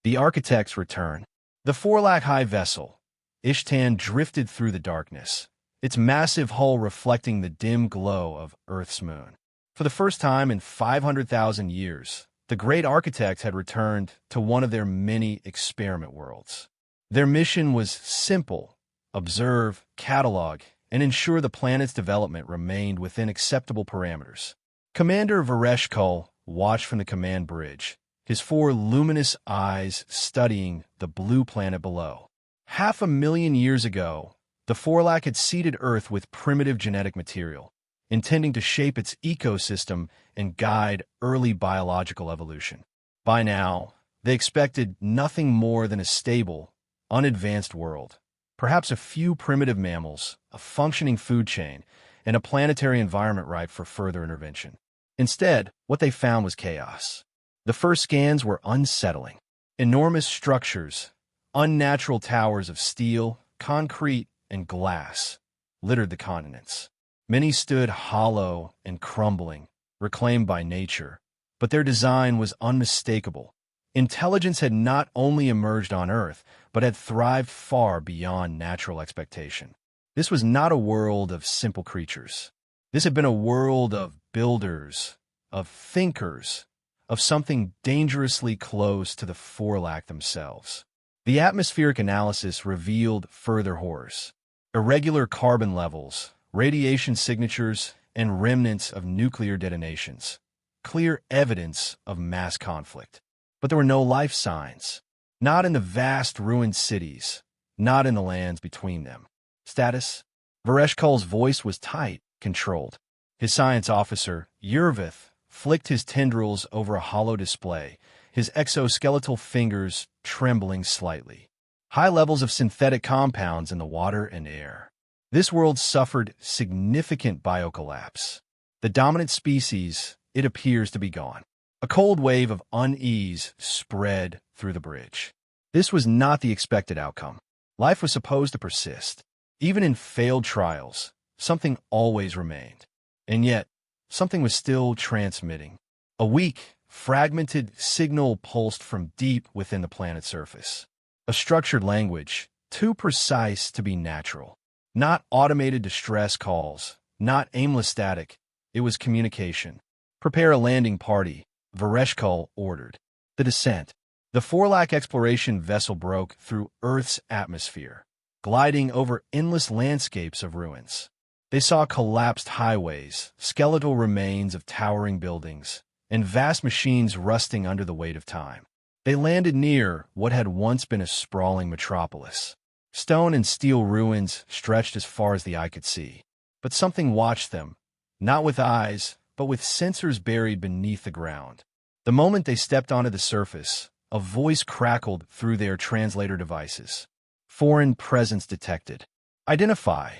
The architects return. The 4-lakh-high vessel, Ishtan, drifted through the darkness, its massive hull reflecting the dim glow of Earth's moon. For the first time in 500,000 years, the great architects had returned to one of their many experiment worlds. Their mission was simple: observe, catalog, and ensure the planet's development remained within acceptable parameters. Commander Vereshkul watched from the command bridge, his 4 luminous eyes studying the blue planet below. 500,000 years ago, the 4-lakh had seeded Earth with primitive genetic material, intending to shape its ecosystem and guide early biological evolution. By now, they expected nothing more than a stable, unadvanced world, perhaps a few primitive mammals, a functioning food chain, and a planetary environment ripe for further intervention. Instead, what they found was chaos. The first scans were unsettling. Enormous structures, unnatural towers of steel, concrete, and glass littered the continents. Many stood hollow and crumbling, reclaimed by nature, but their design was unmistakable. Intelligence had not only emerged on Earth, but had thrived far beyond natural expectation. This was not a world of simple creatures. This had been a world of builders, of thinkers, of something dangerously close to the 4-lakh themselves. The atmospheric analysis revealed further horrors: irregular carbon levels, radiation signatures, and remnants of nuclear detonations. Clear evidence of mass conflict. But there were no life signs. Not in the vast ruined cities, not in the lands between them. Status? Vereshkul's voice was tight, controlled. His science officer, Yervith, flicked his tendrils over a hollow display, his exoskeletal fingers trembling slightly. High levels of synthetic compounds in the water and air. This world suffered significant biocollapse. The dominant species, it appears to be gone. A cold wave of unease spread through the bridge. This was not the expected outcome. Life was supposed to persist. Even in failed trials, something always remained. And yet, something was still transmitting. A weak, fragmented signal pulsed from deep within the planet's surface. A structured language, too precise to be natural. Not automated distress calls, not aimless static. It was communication. Prepare a landing party, Vereshkul ordered. The descent. The 4-lakh exploration vessel broke through Earth's atmosphere, gliding over endless landscapes of ruins. They saw collapsed highways, skeletal remains of towering buildings, and vast machines rusting under the weight of time. They landed near what had once been a sprawling metropolis. Stone and steel ruins stretched as far as the eye could see. But something watched them, not with eyes, but with sensors buried beneath the ground. The moment they stepped onto the surface, a voice crackled through their translator devices. Foreign presence detected. Identify.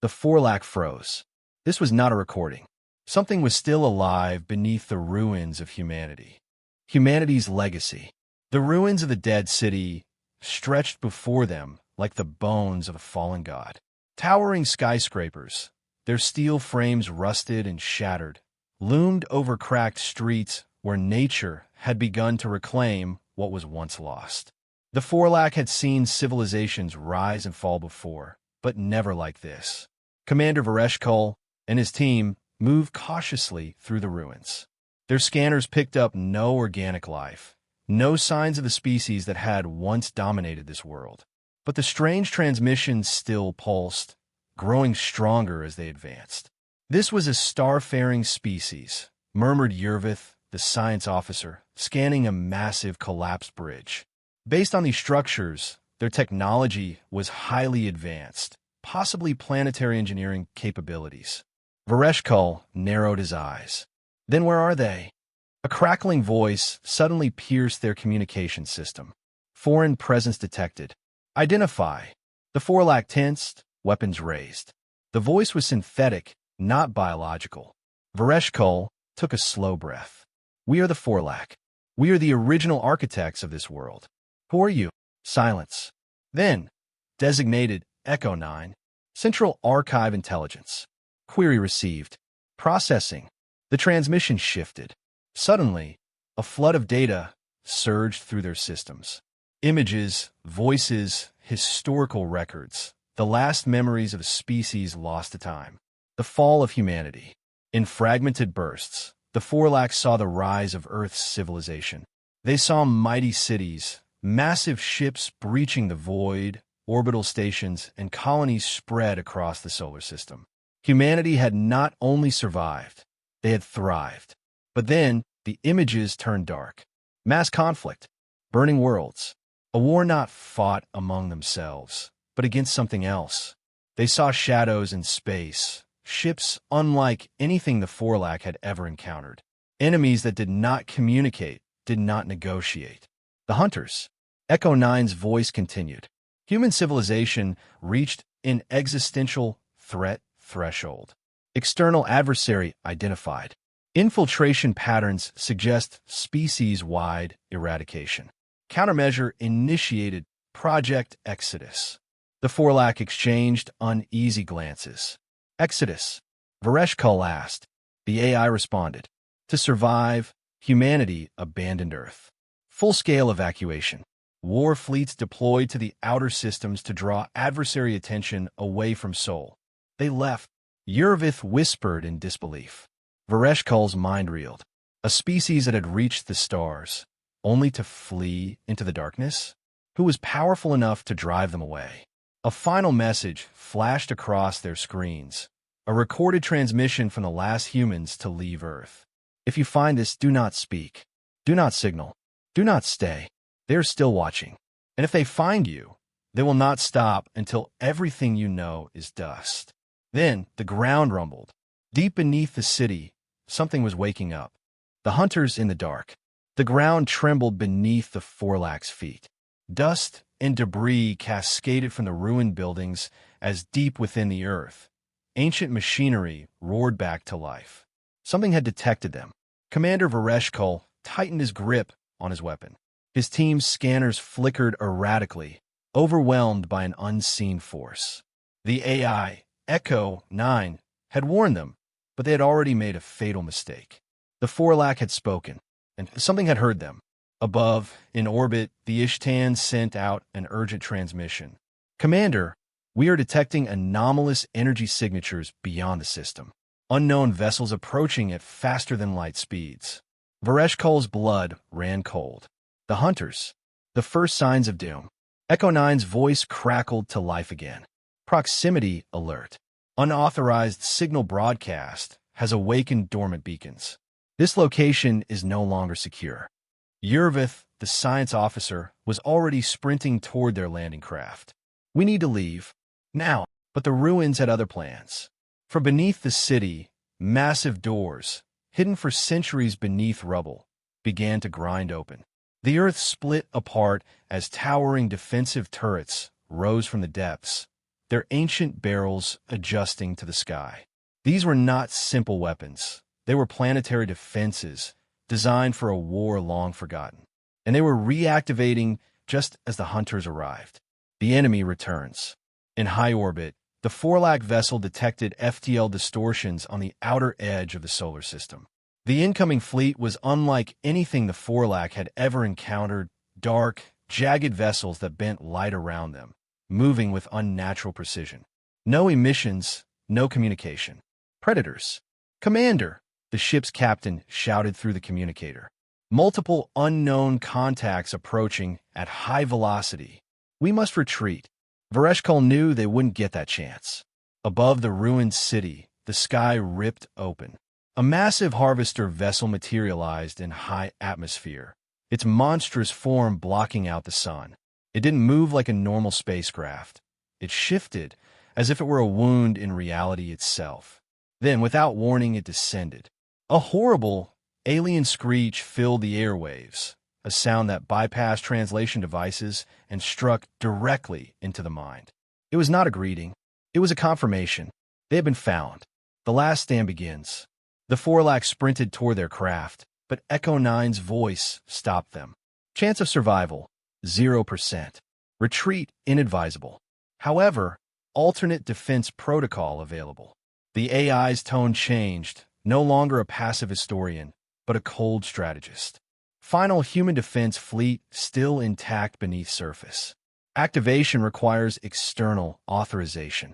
The 4-lakh froze. This was not a recording. Something was still alive beneath the ruins of humanity. Humanity's legacy. The ruins of the dead city stretched before them like the bones of a fallen god. Towering skyscrapers, their steel frames rusted and shattered, loomed over cracked streets where nature had begun to reclaim what was once lost. The 4-lakh had seen civilizations rise and fall before, but never like this. Commander Vereshkul and his team moved cautiously through the ruins. Their scanners picked up no organic life, no signs of the species that had once dominated this world. But the strange transmissions still pulsed, growing stronger as they advanced. This was a starfaring species, murmured Yervith, the science officer, scanning a massive collapsed bridge. Based on these structures, their technology was highly advanced, possibly planetary engineering capabilities. Vereshkul narrowed his eyes. Then where are they? A crackling voice suddenly pierced their communication system. Foreign presence detected. Identify. The 4-lakh tensed, weapons raised. The voice was synthetic, not biological. Vereshkul took a slow breath. We are the 4-lakh. We are the original architects of this world. Who are you? Silence. Then, designated Echo 9, Central Archive Intelligence. Query received. Processing. The transmission shifted. Suddenly, a flood of data surged through their systems. Images, voices, historical records. The last memories of a species lost to time. The fall of humanity. In fragmented bursts, the Forlax saw the rise of Earth's civilization. They saw mighty cities, massive ships breaching the void, orbital stations, and colonies spread across the solar system. Humanity had not only survived, they had thrived. But then, the images turned dark. Mass conflict, burning worlds, a war not fought among themselves, but against something else. They saw shadows in space, ships unlike anything the Forlac had ever encountered, enemies that did not communicate, did not negotiate. The hunters. Echo 9's voice continued. Human civilization reached an existential threat threshold. External adversary identified. Infiltration patterns suggest species-wide eradication. Countermeasure initiated. Project Exodus. The Forlac exchanged uneasy glances. Exodus. Vareshkul asked. The AI responded. To survive, humanity abandoned Earth. Full-scale evacuation. War fleets deployed to the outer systems to draw adversary attention away from Sol. They left. Yurvith whispered in disbelief. Vareshkul's mind reeled. A species that had reached the stars, only to flee into the darkness? Who was powerful enough to drive them away? A final message flashed across their screens. A recorded transmission from the last humans to leave Earth. If you find this, do not speak. Do not signal. Do not stay. They are still watching. And if they find you, they will not stop until everything you know is dust. Then the ground rumbled. Deep beneath the city, something was waking up. The hunters in the dark. The ground trembled beneath the Forlac's feet. Dust and debris cascaded from the ruined buildings as deep within the earth. Ancient machinery roared back to life. Something had detected them. Commander Vareshkul tightened his grip on his weapon. His team's scanners flickered erratically, overwhelmed by an unseen force. The AI, Echo 9, had warned them, but they had already made a fatal mistake. The Forlac had spoken, and something had heard them. Above, in orbit, the Ishtan sent out an urgent transmission. Commander, we are detecting anomalous energy signatures beyond the system. Unknown vessels approaching at faster than light speeds. Vareshkul's blood ran cold. The hunters. The first signs of doom. Echo 9's voice crackled to life again. Proximity alert. Unauthorized signal broadcast has awakened dormant beacons. This location is no longer secure. Yurvith, the science officer, was already sprinting toward their landing craft. We need to leave. Now. But the ruins had other plans. From beneath the city, massive doors, hidden for centuries beneath rubble, began to grind open. The earth split apart as towering defensive turrets rose from the depths, their ancient barrels adjusting to the sky. These were not simple weapons. They were planetary defenses, designed for a war long forgotten. And they were reactivating just as the hunters arrived. The enemy returns. In high orbit, the Forlac vessel detected FTL distortions on the outer edge of the solar system. The incoming fleet was unlike anything the Forlac had ever encountered, dark, jagged vessels that bent light around them, moving with unnatural precision. No emissions, no communication. Predators. Commander, the ship's captain shouted through the communicator. Multiple unknown contacts approaching at high velocity. We must retreat. Vareshkul knew they wouldn't get that chance. Above the ruined city, the sky ripped open. A massive harvester vessel materialized in high atmosphere, its monstrous form blocking out the sun. It didn't move like a normal spacecraft. It shifted, as if it were a wound in reality itself. Then, without warning, it descended. A horrible, alien screech filled the airwaves, a sound that bypassed translation devices and struck directly into the mind. It was not a greeting. It was a confirmation. They had been found. The last stand begins. The Forlac sprinted toward their craft, but Echo 9's voice stopped them. Chance of survival, 0%. Retreat inadvisable. However, alternate defense protocol available. The AI's tone changed, no longer a passive historian, but a cold strategist. Final human defense fleet still intact beneath surface. Activation requires external authorization.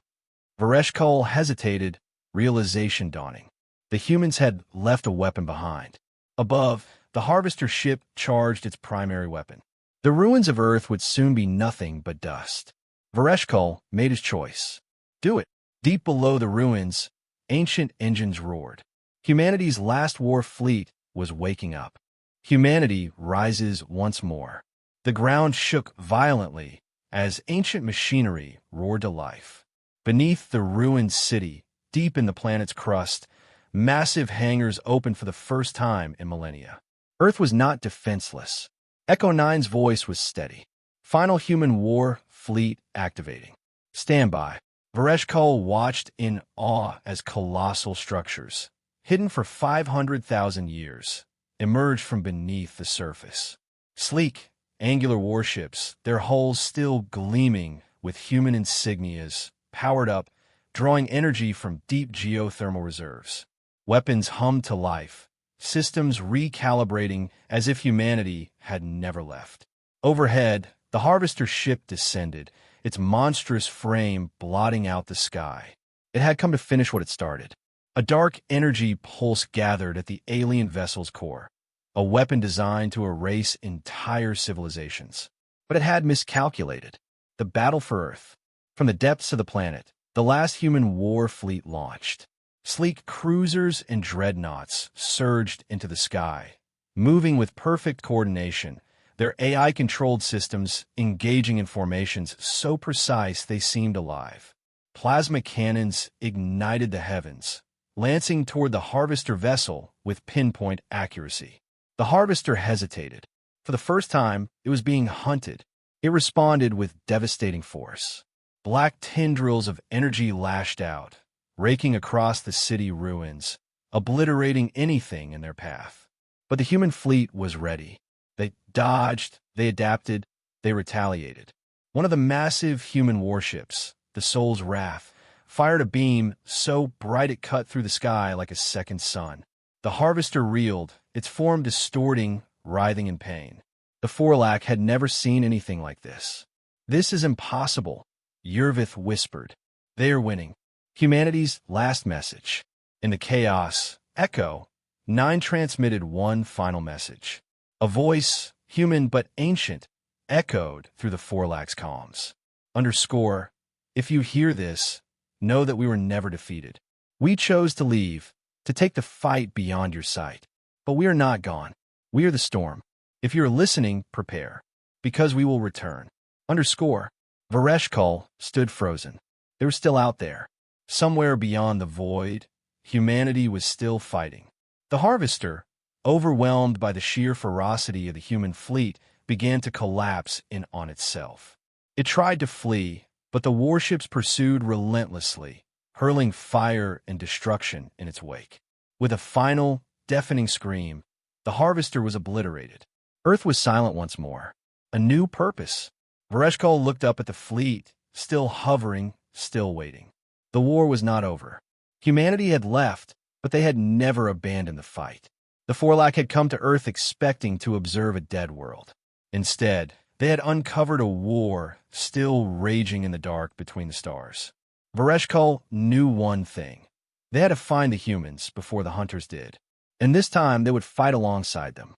Vereshkul hesitated, realization dawning. The humans had left a weapon behind. Above, the harvester ship charged its primary weapon. The ruins of Earth would soon be nothing but dust. Vereshkul made his choice. Do it. Deep below the ruins, ancient engines roared. Humanity's last war fleet was waking up. Humanity rises once more. The ground shook violently as ancient machinery roared to life. Beneath the ruined city, deep in the planet's crust, massive hangars opened for the first time in millennia. Earth was not defenseless. Echo 9's voice was steady. Final human war fleet activating. Stand by. Vereshkul watched in awe as colossal structures, hidden for 500,000 years, emerged from beneath the surface. Sleek, angular warships, their hulls still gleaming with human insignias, powered up, drawing energy from deep geothermal reserves. Weapons hummed to life, systems recalibrating as if humanity had never left. Overhead, the harvester ship descended, its monstrous frame blotting out the sky. It had come to finish what it started. A dark energy pulse gathered at the alien vessel's core, a weapon designed to erase entire civilizations. But it had miscalculated. The battle for Earth. From the depths of the planet, the last human war fleet launched. Sleek cruisers and dreadnoughts surged into the sky, moving with perfect coordination, their AI-controlled systems engaging in formations so precise they seemed alive. Plasma cannons ignited the heavens, lancing toward the harvester vessel with pinpoint accuracy. The harvester hesitated. For the first time, it was being hunted. It responded with devastating force. Black tendrils of energy lashed out, raking across the city ruins, obliterating anything in their path. But the human fleet was ready. They dodged, they adapted, they retaliated. One of the massive human warships, the Soul's Wrath, fired a beam so bright it cut through the sky like a second sun. The harvester reeled, its form distorting, writhing in pain. The Forlak had never seen anything like this. This is impossible, Yervith whispered. They are winning. Humanity's last message. In the chaos, Echo 9 transmitted one final message. A voice, human but ancient, echoed through the Forlak's comms. Underscore, if you hear this, know that we were never defeated. We chose to leave, to take the fight beyond your sight. But we are not gone. We are the storm. If you're listening, prepare. Because we will return. Underscore, Vereshkul stood frozen. They were still out there. Somewhere beyond the void, humanity was still fighting. The harvester, overwhelmed by the sheer ferocity of the human fleet, began to collapse in on itself. It tried to flee, but the warships pursued relentlessly, hurling fire and destruction in its wake. With a final, deafening scream, the harvester was obliterated. Earth was silent once more. A new purpose. Vereshkul looked up at the fleet, still hovering, still waiting. The war was not over. Humanity had left, but they had never abandoned the fight. The Forlak had come to Earth expecting to observe a dead world. Instead, they had uncovered a war still raging in the dark between the stars. Vereshkul knew one thing. They had to find the humans before the hunters did. And this time they would fight alongside them.